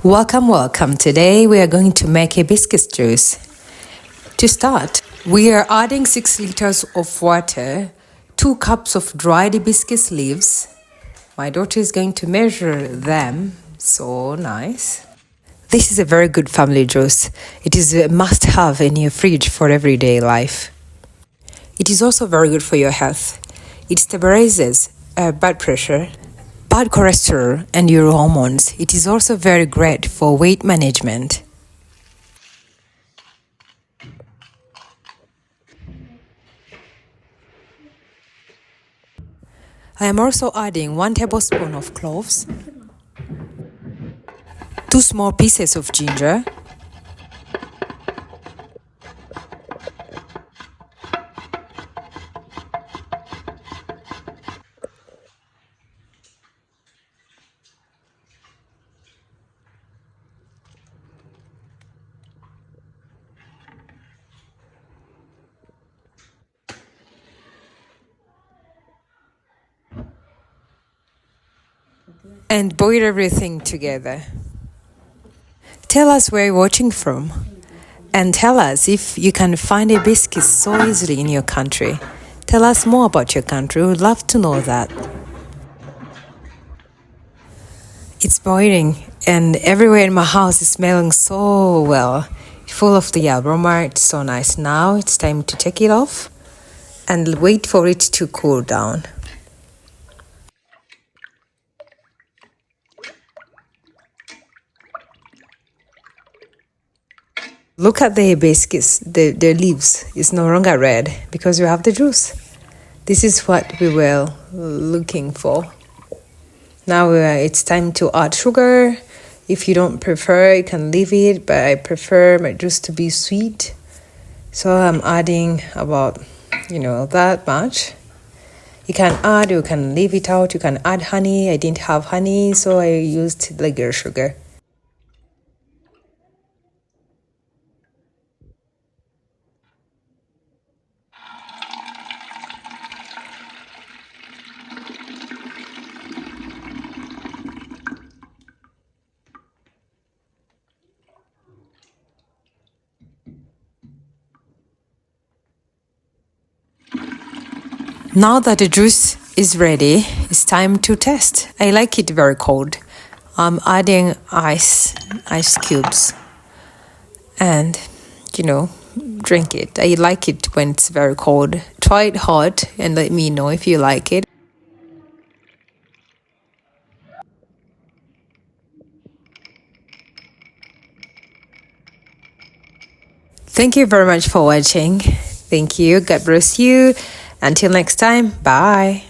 Welcome, welcome. Today we are going to make hibiscus juice. To start, we are adding 6 liters of water, 2 cups of dried hibiscus leaves. My daughter is going to measure them. So nice. This is a very good family juice. It is a must-have in your fridge for everyday life. It is also very good for your health. It stabilizes blood pressure, bad cholesterol, and your hormones. It is also very great for weight management. I am also adding 1 tablespoon of cloves, 2 small pieces of ginger, and boil everything together. Tell us where you're watching from, and tell us if you can find hibiscus so easily in your country. Tell us more about your country. We would love to know that. It's boiling, and everywhere in my house is smelling so well, full of the aroma. It's so nice. Now it's time to take it off and wait for it to cool down. Look at the hibiscus, the leaves is no longer red because we have the juice. This is what we were looking for. Now it's time to add sugar. If you don't prefer, you can leave it, but I prefer my juice to be sweet. So I'm adding about, that much. You can add, you can leave it out, you can add honey. I didn't have honey, so I used regular sugar. Now that the juice is ready, it's time to test. I like it very cold. I'm adding ice cubes and, drink it. I like it when it's very cold. Try it hot and let me know if you like it. Thank you very much for watching. Thank you. God bless you. Until next time, bye.